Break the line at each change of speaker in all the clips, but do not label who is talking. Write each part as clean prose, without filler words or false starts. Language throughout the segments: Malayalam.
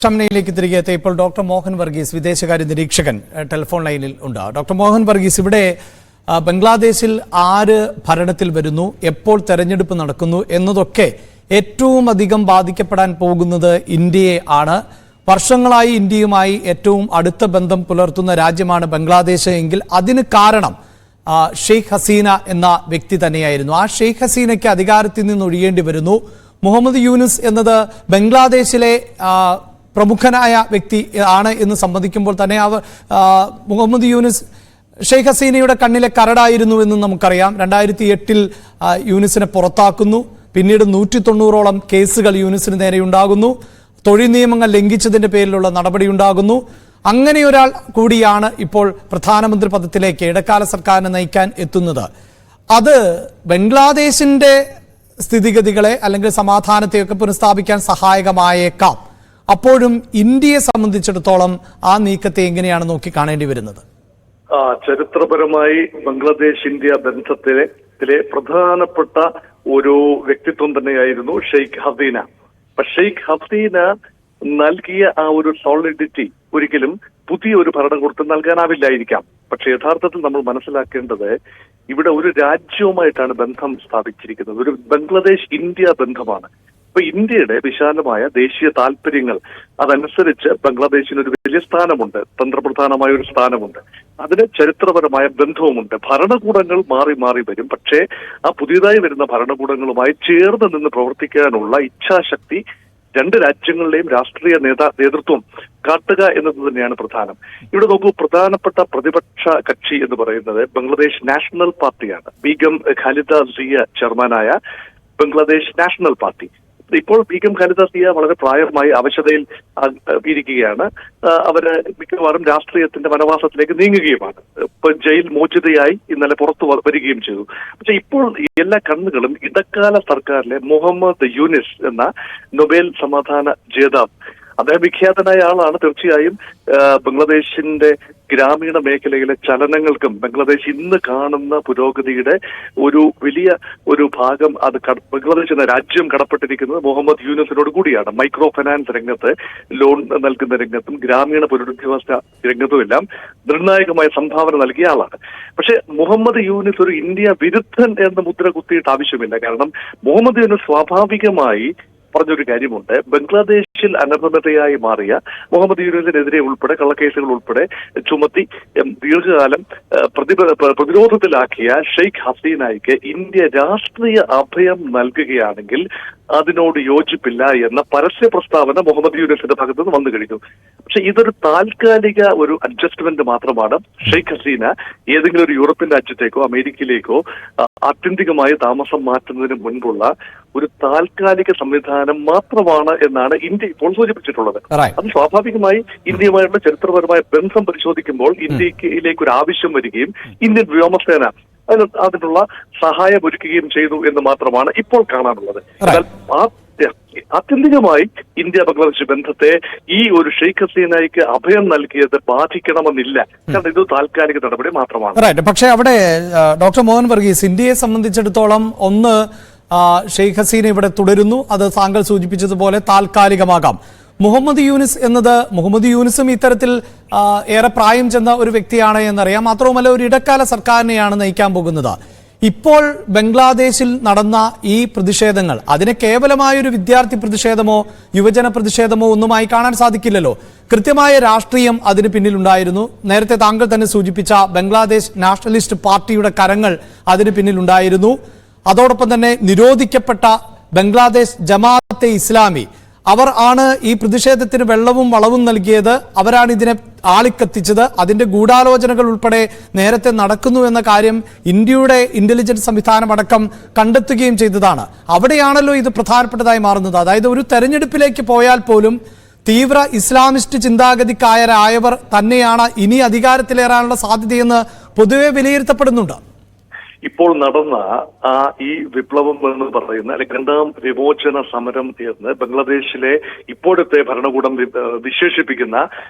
ഷംനയിലേക്ക് തിരികെ എത്തിയ ഇപ്പോൾ ഡോക്ടർ മോഹൻ വർഗീസ് വിദേശകാര്യ നിരീക്ഷകൻ ടെലിഫോൺ ലൈനിൽ ഉണ്ട്. ഡോക്ടർ മോഹൻ വർഗീസ്, ഇവിടെ ബംഗ്ലാദേശിൽ ആര് ഭരണത്തിൽ വരുന്നു, എപ്പോൾ തെരഞ്ഞെടുപ്പ് നടക്കുന്നു എന്നതൊക്കെ ഏറ്റവും അധികം ബാധിക്കപ്പെടാൻ പോകുന്നത് ഇന്ത്യയെ ആണ്. വർഷങ്ങളായി ഇന്ത്യയുമായി ഏറ്റവും അടുത്ത ബന്ധം പുലർത്തുന്ന രാജ്യമാണ് ബംഗ്ലാദേശ് എങ്കിൽ അതിന് കാരണം ഷെയ്ഖ് ഹസീന എന്ന വ്യക്തി തന്നെയായിരുന്നു. ആ ഷെയ്ഖ് ഹസീനയ്ക്ക് അധികാരത്തിൽ നിന്ന് ഒഴിയേണ്ടി വരുന്നു. മുഹമ്മദ് യൂനുസ് എന്നത് ബംഗ്ലാദേശിലെ പ്രമുഖനായ വ്യക്തി ആണ് എന്ന് സമ്മതിക്കുമ്പോൾ തന്നെ മുഹമ്മദ് യൂനുസ് ഷെയ്ഖ് ഹസീനയുടെ കണ്ണിലെ കരടായിരുന്നു എന്ന് നമുക്കറിയാം. 2008 യൂനുസിനെ പുറത്താക്കുന്നു. പിന്നീട് 190ഓളം കേസുകൾ യൂനുസിന് നേരെയുണ്ടാകുന്നു. തൊഴിൽ നിയമങ്ങൾ ലംഘിച്ചതിന്റെ പേരിലുള്ള നടപടിയുണ്ടാകുന്നു. അങ്ങനെ ഒരാൾ കൂടിയാണ് ഇപ്പോൾ പ്രധാനമന്ത്രി പദത്തിലേക്ക് ഇടക്കാല സർക്കാരിനെ നയിക്കാൻ എത്തുന്നത്. അത് ബംഗ്ലാദേശിന്റെ സ്ഥിതിഗതികളെ അല്ലെങ്കിൽ സമാധാനത്തെയൊക്കെ പുനഃസ്ഥാപിക്കാൻ സഹായകമായേക്കാം. അപ്പോഴും ഇന്ത്യയെ സംബന്ധിച്ചിടത്തോളം ആ നീക്കത്തെ എങ്ങനെയാണ് നോക്കി കാണേണ്ടി വരുന്നത്?
ചരിത്രപരമായി ബംഗ്ലാദേശ് ഇന്ത്യ ബന്ധത്തിലെ പ്രധാനപ്പെട്ട ഒരു വ്യക്തിത്വം തന്നെയായിരുന്നു ഷെയ്ഖ് ഹസീന. ഷെയ്ഖ് ഹസീന നൽകിയ ആ ഒരു സോളിഡിറ്റി ഒരിക്കലും പുതിയ ഒരു ഭരണകൂടത്തിൽ നൽകാനാവില്ലായിരിക്കാം. പക്ഷെ യഥാർത്ഥത്തിൽ നമ്മൾ മനസ്സിലാക്കേണ്ടത് ഇവിടെ ഒരു രാജ്യവുമായിട്ടാണ് ബന്ധം സ്ഥാപിച്ചിരിക്കുന്നത്. ഒരു ബംഗ്ലാദേശ് ഇന്ത്യ ബന്ധമാണ്. അപ്പൊ ഇന്ത്യയുടെ വിശാലമായ ദേശീയ താല്പര്യങ്ങൾ അതനുസരിച്ച് ബംഗ്ലാദേശിന് ഒരു വലിയ സ്ഥാനമുണ്ട്, തന്ത്രപ്രധാനമായ ഒരു സ്ഥാനമുണ്ട്. അതിന് ചരിത്രപരമായ ബന്ധവുമുണ്ട്. ഭരണകൂടങ്ങൾ മാറി മാറി വരും, പക്ഷേ ആ പുതിയതായി വരുന്ന ഭരണകൂടങ്ങളുമായി ചേർന്ന് നിന്ന് പ്രവർത്തിക്കാനുള്ള ഇച്ഛാശക്തി രണ്ട് രാജ്യങ്ങളിലെയും രാഷ്ട്രീയ നേതൃത്വം കാട്ടുക എന്നത് തന്നെയാണ് പ്രധാനം. ഇവിടെ നോക്കൂ, പ്രധാനപ്പെട്ട പ്രതിപക്ഷ കക്ഷി എന്ന് പറയുന്നത് ബംഗ്ലാദേശ് നാഷണൽ പാർട്ടിയാണ്. ബീഗം ഖാലിദ സിയ ചെയർമാനായ ബംഗ്ലാദേശ് നാഷണൽ പാർട്ടി. ഇപ്പോൾ ബീഗം ഖാലിദ സിയ വളരെ പ്രായമായി അവശതയിൽ ഇരിക്കുകയാണ്. അവര് മിക്കവാറും രാഷ്ട്രീയത്തിന്റെ വനവാസത്തിലേക്ക് നീങ്ങുകയുമാണ്. ഇപ്പൊ ജയിൽ മോചിതയായി ഇന്നലെ പുറത്തു വരികയും ചെയ്തു. പക്ഷെ ഇപ്പോൾ എല്ലാ കണ്ണുകളും ഇടക്കാല സർക്കാരിലെ മുഹമ്മദ് യൂനിസ് എന്ന നൊബേൽ സമാധാന ജേതാവ്, അദ്ദേഹം വിഖ്യാതനായ ആളാണ്. തീർച്ചയായും ബംഗ്ലാദേശിന്റെ ഗ്രാമീണ മേഖലയിലെ ചലനങ്ങൾക്കും ബംഗ്ലാദേശ് ഇന്ന് കാണുന്ന പുരോഗതിയുടെ ഒരു വലിയ ഒരു ഭാഗം അത് ബംഗ്ലാദേശ് എന്ന രാജ്യം കടപ്പെട്ടിരിക്കുന്നത് മുഹമ്മദ് യൂനുസിനോട് കൂടിയാണ്. മൈക്രോ ഫൈനാൻസ് രംഗത്ത്, ലോൺ നൽകുന്ന രംഗത്തും ഗ്രാമീണ പുനരധിവാസ രംഗത്തുമെല്ലാം നിർണായകമായ സംഭാവന നൽകിയ ആളാണ്. പക്ഷെ മുഹമ്മദ് യൂനുസ് ഒരു ഇന്ത്യ വിരുദ്ധൻ എന്ന മുദ്ര കുത്തിയിട്ട് ആവശ്യമില്ല. കാരണം മുഹമ്മദ് യൂനുസ് സ്വാഭാവികമായി പറഞ്ഞൊരു കാര്യമുണ്ട്. ബംഗ്ലാദേശിൽ അനർഹതയായി മാറിയ മുഹമ്മദ് യൂനുസിനെതിരെ ഉൾപ്പെടെ കള്ളക്കേസുകൾ ഉൾപ്പെടെ ചുമത്തി ദീർഘകാലം പ്രതിരോധത്തിലാക്കിയ ഷെയ്ഖ് ഹസീനയ്ക്ക് ഇന്ത്യ രാഷ്ട്രീയ അഭയം നൽകുകയാണെങ്കിൽ അതിനോട് യോജിപ്പില്ല എന്ന പരസ്യ പ്രസ്താവന മുഹമ്മദ് യൂനുസിന്റെ ഭാഗത്ത് നിന്ന് വന്നു കഴിഞ്ഞു. പക്ഷെ ഇതൊരു താൽക്കാലിക ഒരു അഡ്ജസ്റ്റ്മെന്റ് മാത്രമാണ്. ഷെയ്ഖ് ഹസീന ഏതെങ്കിലും ഒരു യൂറോപ്യൻ രാജ്യത്തേക്കോ അമേരിക്കയിലേക്കോ ആത്യന്തികമായി താമസം മാറ്റുന്നതിന് മുൻപുള്ള ഒരു താൽക്കാലിക സംവിധാനം മാത്രമാണ് എന്നാണ് ഇന്ത്യ ഇപ്പോൾ സൂചിപ്പിച്ചിട്ടുള്ളത്. അത് സ്വാഭാവികമായി ഇന്ത്യയുമായുള്ള ചരിത്രപരമായ ബന്ധം പരിശോധിക്കുമ്പോൾ ഇന്ത്യയിലേക്ക് ഒരു ആവശ്യം വരികയും ഇന്ത്യൻ വ്യോമസേന അതിനുള്ള സഹായം ഒരുക്കുകയും ചെയ്തു എന്ന് മാത്രമാണ് ഇപ്പോൾ കാണാനുള്ളത്. ആത്യന്തികമായി ഇന്ത്യ ബംഗ്ലാദേശ് ബന്ധത്തെ ഈ ഒരു ഷെയ്ഖ് ഹസീനയ്ക്ക് അഭയം നൽകിയത് ബാധിക്കണമെന്നില്ല. കാരണം ഇത് താൽക്കാലിക നടപടി മാത്രമാണ്.
പക്ഷേ അവിടെ ഡോക്ടർ മോഹൻ വർഗീസ്, ഇന്ത്യയെ സംബന്ധിച്ചിടത്തോളം ഒന്ന്, ഷെയ്ഖ് ഹസീന ഇവിടെ തുടരുന്നു, അത് താങ്കൾ സൂചിപ്പിച്ചതുപോലെ താൽക്കാലികമാകാം. മുഹമ്മദ് യൂനുസും ഇത്തരത്തിൽ ഏറെ പ്രായം ചെന്ന ഒരു വ്യക്തിയാണ് എന്നറിയാം. മാത്രവുമല്ല, ഒരു ഇടക്കാല സർക്കാരിനെയാണ് നയിക്കാൻ പോകുന്നത്. ഇപ്പോൾ ബംഗ്ലാദേശിൽ നടന്ന ഈ പ്രതിഷേധങ്ങൾ അതിനെ കേവലമായൊരു വിദ്യാർത്ഥി പ്രതിഷേധമോ യുവജന പ്രതിഷേധമോ ഒന്നുമായി കാണാൻ സാധിക്കില്ലല്ലോ. കൃത്യമായ രാഷ്ട്രീയം അതിന് പിന്നിലുണ്ടായിരുന്നു. നേരത്തെ താങ്കൾ തന്നെ സൂചിപ്പിച്ച ബംഗ്ലാദേശ് നാഷണലിസ്റ്റ് പാർട്ടിയുടെ കരങ്ങൾ അതിന് പിന്നിലുണ്ടായിരുന്നു. അതോടൊപ്പം തന്നെ നിരോധിക്കപ്പെട്ട ബംഗ്ലാദേശ് ജമാഅത്തെ ഇസ്ലാമി, അവർ ആണ് ഈ പ്രതിഷേധത്തിന് വെള്ളവും വളവും നൽകിയത്. അവരാണ് ഇതിനെ ആളിക്കത്തിച്ചത്. അതിന്റെ ഗൂഢാലോചനകൾ ഉൾപ്പെടെ നേരത്തെ നടക്കുന്നു എന്ന കാര്യം ഇന്ത്യയുടെ ഇന്റലിജൻസ് സംവിധാനം അടക്കം കണ്ടെത്തുകയും ചെയ്തതാണ്. അവിടെയാണല്ലോ ഇത് പ്രധാനപ്പെട്ടതായി മാറുന്നത്. അതായത് ഒരു തെരഞ്ഞെടുപ്പിലേക്ക് പോയാൽ പോലും തീവ്ര ഇസ്ലാമിസ്റ്റ് ചിന്താഗതിക്കാരായവർ തന്നെയാണ് ഇനി അധികാരത്തിലേറാനുള്ള സാധ്യതയെന്ന് പൊതുവെ വിലയിരുത്തപ്പെടുന്നുണ്ട്.
ഇപ്പോൾ നടന്ന ഈ വിപ്ലവം എന്ന് പറയുന്ന അല്ലെങ്കിൽ രണ്ടാം വിമോചന സമരം എന്ന് ബംഗ്ലാദേശിലെ ഇപ്പോഴത്തെ ഭരണകൂടം വിശേഷിപ്പിക്കുന്ന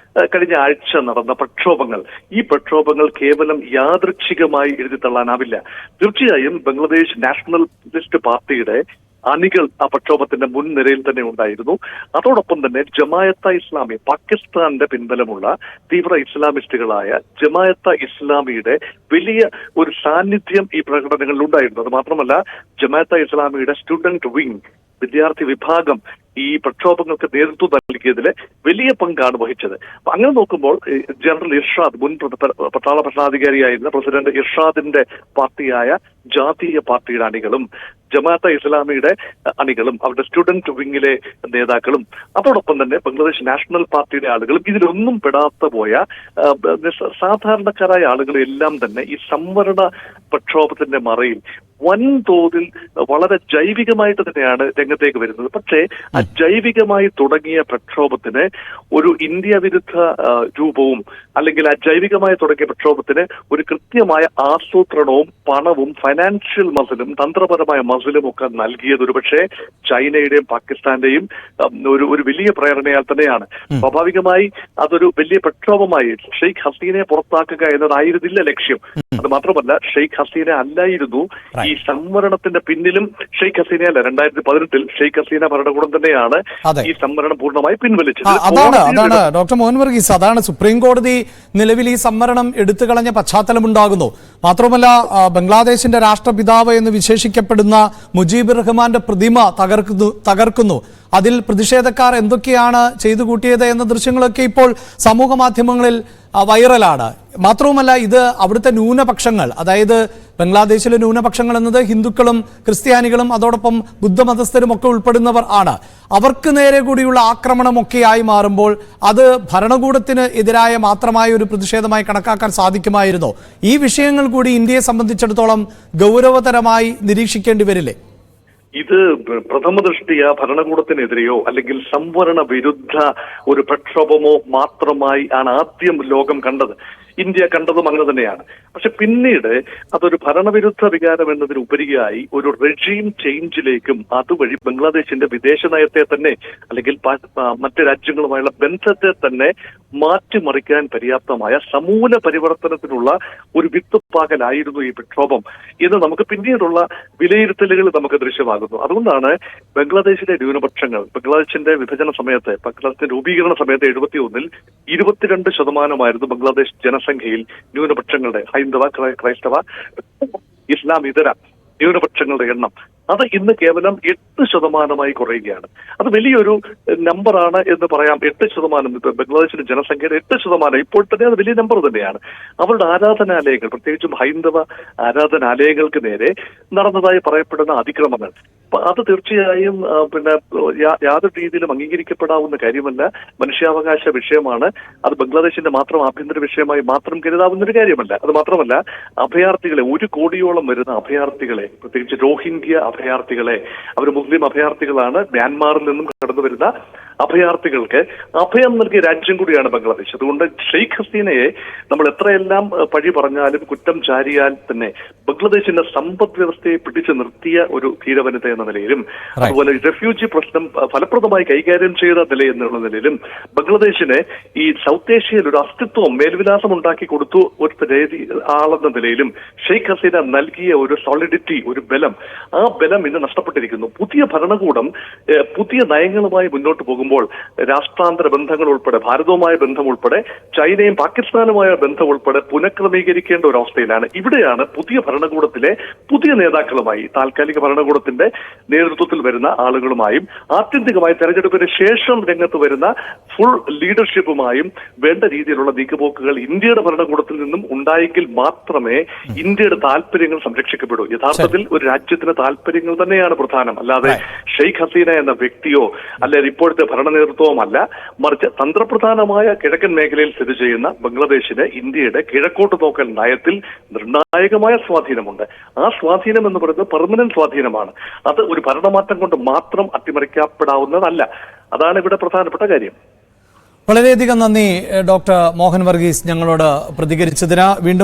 കഴിഞ്ഞ ആഴ്ച നടന്ന പ്രക്ഷോഭങ്ങൾ, ഈ പ്രക്ഷോഭങ്ങൾ കേവലം യാദൃച്ഛികമായി എഴുതി തള്ളാനാവില്ല. തീർച്ചയായും ബംഗ്ലാദേശ് നാഷണലിസ്റ്റ് പാർട്ടിയുടെ അണികൾ ആ പ്രക്ഷോഭത്തിന്റെ മുൻനിരയിൽ തന്നെ ഉണ്ടായിരുന്നു. അതോടൊപ്പം തന്നെ ജമായത്ത ഇസ്ലാമി, പാകിസ്ഥാന്റെ പിൻബലമുള്ള തീവ്ര ഇസ്ലാമിസ്റ്റുകളായ ജമായത്ത ഇസ്ലാമിയുടെ വലിയ ഒരു സാന്നിധ്യം ഈ പ്രകടനങ്ങളിൽ ഉണ്ടായിരുന്നു. അത് മാത്രമല്ല, ജമായത്ത ഇസ്ലാമിയുടെ സ്റ്റുഡന്റ് വിങ്, വിദ്യാർത്ഥി വിഭാഗം ഈ പ്രക്ഷോഭങ്ങൾക്ക് നേതൃത്വം നൽകിയതിൽ വലിയ പങ്കാണ് വഹിച്ചത്. അപ്പൊ അങ്ങനെ നോക്കുമ്പോൾ ജനറൽ ഇർഷാദ്, മുൻ പട്ടാള ഭരണാധികാരിയായിരുന്ന പ്രസിഡന്റ് ഇർഷാദിന്റെ പാർട്ടിയായ ജാതീയ പാർട്ടിയുടെ അണികളും ജമാഅത്തെ ഇസ്ലാമിയുടെ അണികളും അവരുടെ സ്റ്റുഡന്റ് വിങ്ങിലെ നേതാക്കളും അതോടൊപ്പം തന്നെ ബംഗ്ലാദേശ് നാഷണൽ പാർട്ടിയുടെ ആളുകളും ഇതിലൊന്നും പെടാത്ത പോയ സാധാരണക്കാരായ ആളുകളെല്ലാം തന്നെ ഈ സംവരണ പ്രക്ഷോഭത്തിന്റെ മറയിൽ വൻതോതിൽ വളരെ ജൈവികമായിട്ട് തന്നെയാണ് രംഗത്തേക്ക് വരുന്നത്. പക്ഷേ ആ ജൈവികമായി തുടങ്ങിയ പ്രക്ഷോഭത്തിന് ഒരു ഇന്ത്യ വിരുദ്ധ രൂപവും, അല്ലെങ്കിൽ ആ ജൈവികമായി തുടങ്ങിയ പ്രക്ഷോഭത്തിന് ഒരു കൃത്യമായ ആസൂത്രണവും പണവും ഫൈനാൻഷ്യൽ മസിലും തന്ത്രപരമായ മസിലും ഒക്കെ നൽകിയത് ഒരുപക്ഷെ ചൈനയുടെയും പാകിസ്ഥാന്റെയും ഒരു വലിയ പ്രേരണയാൽ തന്നെയാണ്. സ്വാഭാവികമായി അതൊരു വലിയ പ്രക്ഷോഭമായി ഷെയ്ഖ് ഹസീനയെ പുറത്താക്കുക എന്നതായിരുന്നില്ല ലക്ഷ്യം. അത് മാത്രമല്ല, ഷെയ്ഖ് ഹസീന അല്ലായിരുന്നു ഈ സംവരണത്തിന്റെ പിന്നിലും. ഷെയ്ഖ് ഹസീന അല്ല, 2018 ഷെയ്ഖ് ഹസീന ഭരണകൂടം തന്നെയാണ് ഈ സംവരണം പൂർണ്ണമായി പിൻവലിച്ചത്.
അതാണ് ഡോക്ടർ മോഹൻ വർഗീസ്, അതാണ് സുപ്രീം കോടതി നിലവിൽ ഈ സംവരണം എടുത്തു കളഞ്ഞ പശ്ചാത്തലമുണ്ടാകുന്നു. മാത്രമല്ല, ബംഗ്ലാദേശിന്റെ രാഷ്ട്രപിതാവ് എന്ന് വിശേഷിക്കപ്പെടുന്ന മുജീബുർ റഹ്മാന്റെ പ്രതിമ തകർക്കുന്നു. അതിൽ പ്രതിഷേധക്കാർ എന്തൊക്കെയാണ് ചെയ്തു കൂട്ടിയത് എന്ന ദൃശ്യങ്ങളൊക്കെ ഇപ്പോൾ സമൂഹ മാധ്യമങ്ങളിൽ വൈറലാണ്. മാത്രവുമല്ല, ഇത് അവിടുത്തെ ന്യൂനപക്ഷങ്ങൾ, അതായത് ബംഗ്ലാദേശിലെ ന്യൂനപക്ഷങ്ങൾ എന്നത് ഹിന്ദുക്കളും ക്രിസ്ത്യാനികളും അതോടൊപ്പം ബുദ്ധമതസ്ഥരും ഒക്കെ ഉൾപ്പെടുന്നവർ ആണ്. അവർക്ക് നേരെ കൂടിയുള്ള ആക്രമണമൊക്കെയായി മാറുമ്പോൾ അത് ഭരണകൂടത്തിന് എതിരായ മാത്രമായ ഒരു പ്രതിഷേധമായി കണക്കാക്കാൻ സാധിക്കുമായിരുന്നോ? ഈ വിഷയങ്ങൾ കൂടി ഇന്ത്യയെ സംബന്ധിച്ചിടത്തോളം ഗൗരവതരമായി നിരീക്ഷിക്കേണ്ടി വരില്ലേ?
ഇത് പ്രഥമ ദൃഷ്ടിയ ഭരണകൂടത്തിനെതിരെയോ അല്ലെങ്കിൽ സംവരണ വിരുദ്ധ ഒരു പ്രക്ഷോഭമോ മാത്രമായി ആണ് ആദ്യം ലോകം കണ്ടത്. ഇന്ത്യ കണ്ടതും അങ്ങനെ തന്നെയാണ്. പക്ഷെ പിന്നീട് അതൊരു ഭരണവിരുദ്ധ വികാരം എന്നതിനുപരിയായി ഒരു റെജീം ചേഞ്ചിലേക്കും അതുവഴി ബംഗ്ലാദേശിന്റെ വിദേശ നയത്തെ തന്നെ അല്ലെങ്കിൽ മറ്റ് രാജ്യങ്ങളുമായുള്ള ബന്ധത്തെ തന്നെ മാറ്റിമറിക്കാൻ പര്യാപ്തമായ സമൂല പരിവർത്തനത്തിനുള്ള ഒരു വിത്തുപ്പാകലായിരുന്നു ഈ പ്രക്ഷോഭം എന്ന് നമുക്ക് പിന്നീടുള്ള വിലയിരുത്തലുകൾ നമുക്ക് ദൃശ്യമാകുന്നു. അതുകൊണ്ടാണ് ബംഗ്ലാദേശിലെ ന്യൂനപക്ഷങ്ങൾ ബംഗ്ലാദേശിന്റെ വിഭജന സമയത്ത്, ബംഗ്ലാദേശിന്റെ രൂപീകരണ സമയത്ത് 71-ൽ 22% ബംഗ്ലാദേശ് ജനസംഖ്യയിൽ ന്യൂനപക്ഷങ്ങളുടെ, ഹൈന്ദവ, ക്രൈസ്തവ, ഇസ്ലാം ഇതര ന്യൂനപക്ഷങ്ങളുടെ എണ്ണം അത് ഇന്ന് കേവലം 8% കുറയുകയാണ്. അത് വലിയൊരു നമ്പറാണ് എന്ന് പറയാം. 8%, ബംഗ്ലാദേശിന്റെ ജനസംഖ്യയുടെ 8%. ഇപ്പോൾ തന്നെ അത് വലിയ നമ്പർ തന്നെയാണ്. അവരുടെ ആരാധനാലയങ്ങൾ, പ്രത്യേകിച്ചും ഹൈന്ദവ ആരാധനാലയങ്ങൾക്ക് നേരെ നടന്നതായി പറയപ്പെടുന്ന അതിക്രമങ്ങൾ, അത് തീർച്ചയായും യാതൊരു രീതിയിലും അംഗീകരിക്കപ്പെടാവുന്ന കാര്യമല്ല. മനുഷ്യാവകാശ വിഷയമാണ്. അത് ബംഗ്ലാദേശിന്റെ മാത്രം ആഭ്യന്തര വിഷയമായി മാത്രം കരുതാവുന്ന ഒരു കാര്യമല്ല. അത് മാത്രമല്ല, അഭയാർത്ഥികളെ, 1 കോടിയോളം വരുന്ന അഭയാർത്ഥികളെ, പ്രത്യേകിച്ച് റോഹിംഗ്യ അഭയാർത്ഥികളെ, അവർ മുസ്ലിം അഭയാർത്ഥികളാണ്, മ്യാൻമാറിൽ നിന്നും കടന്നു വരുന്ന അഭയാർത്ഥികൾക്ക് അഭയം നൽകിയ രാജ്യം കൂടിയാണ് ബംഗ്ലാദേശ്. അതുകൊണ്ട് ഷെയ്ഖ് ഹസീനയെ നമ്മൾ എത്രയെല്ലാം പഴി പറഞ്ഞാലും കുറ്റം ചാരിയാൽ തന്നെ ബംഗ്ലാദേശിന്റെ സമ്പദ് വ്യവസ്ഥയെ പിടിച്ചു നിർത്തിയ ഒരു ധീരവനിത എന്ന നിലയിലും അതുപോലെ റെഫ്യൂജി പ്രശ്നം ഫലപ്രദമായി കൈകാര്യം ചെയ്ത നില എന്നുള്ള നിലയിലും ബംഗ്ലാദേശിന് ഈ സൗത്ത് ഏഷ്യയിൽ ഒരു അസ്തിത്വം, മേൽവിലാസം ഉണ്ടാക്കി കൊടുത്തു ഒരു ആളെന്ന നിലയിലും ഷെയ്ഖ് ഹസീന നൽകിയ ഒരു സോളിഡിറ്റി, ഒരു ബലം, ആ ബലം ഇന്ന് നഷ്ടപ്പെട്ടിരിക്കുന്നു. പുതിയ ഭരണകൂടം പുതിയ നയങ്ങളുമായി മുന്നോട്ട് പോകുമ്പോൾ രാഷ്ട്രാന്തര ബന്ധങ്ങൾ ഉൾപ്പെടെ, ഭാരതവുമായ ബന്ധം ഉൾപ്പെടെ, ചൈനയും പാകിസ്ഥാനുമായ ബന്ധം ഉൾപ്പെടെ പുനഃക്രമീകരിക്കേണ്ട ഒരു അവസ്ഥയിലാണ്. ഇവിടെയാണ് പുതിയ ഭരണകൂടത്തിലെ പുതിയ നേതാക്കളുമായി, താൽക്കാലിക ഭരണകൂടത്തിന്റെ നേതൃത്വത്തിൽ വരുന്ന ആളുകളുമായും ആത്യന്തികമായി തെരഞ്ഞെടുപ്പിന് ശേഷം രംഗത്ത് വരുന്ന ഫുൾ ലീഡർഷിപ്പുമായും വേണ്ട രീതിയിലുള്ള നീക്കുപോക്കുകൾ ഇന്ത്യയുടെ ഭരണകൂടത്തിൽ നിന്നും ഉണ്ടായെങ്കിൽ മാത്രമേ ഇന്ത്യയുടെ താല്പര്യങ്ങൾ സംരക്ഷിക്കപ്പെടൂ. യഥാർത്ഥത്തിൽ ഒരു രാജ്യത്തിന്റെ താല്പര്യങ്ങൾ തന്നെയാണ് പ്രധാനം, അല്ലാതെ ഷെയ്ഖ് ഹസീന എന്ന വ്യക്തിയോ അല്ലെങ്കിൽ ഇപ്പോഴത്തെ ഭരണ നേതൃത്വവുമല്ല. മറിച്ച് തന്ത്രപ്രധാനമായ കിഴക്കൻ മേഖലയിൽ സ്ഥിതി ചെയ്യുന്ന ബംഗ്ലാദേശിന് ഇന്ത്യയുടെ കിഴക്കോട്ട് നോക്കൽ നയത്തിൽ നിർണായകമായ സ്വാധീനമുണ്ട്. ആ സ്വാധീനം എന്ന് പറയുന്നത് പെർമനന്റ് സ്വാധീനമാണ്. അത് ഒരു ഭരണമാറ്റം കൊണ്ട് മാത്രം അട്ടിമറിക്കപ്പെടാവുന്നതല്ല. അതാണ് ഇവിടെ പ്രധാനപ്പെട്ട കാര്യം.
വളരെയധികം നന്ദി ഡോക്ടർ മോഹൻ വർഗീസ് ഞങ്ങളോട് പ്രതികരിച്ചതിന്. വീണ്ടും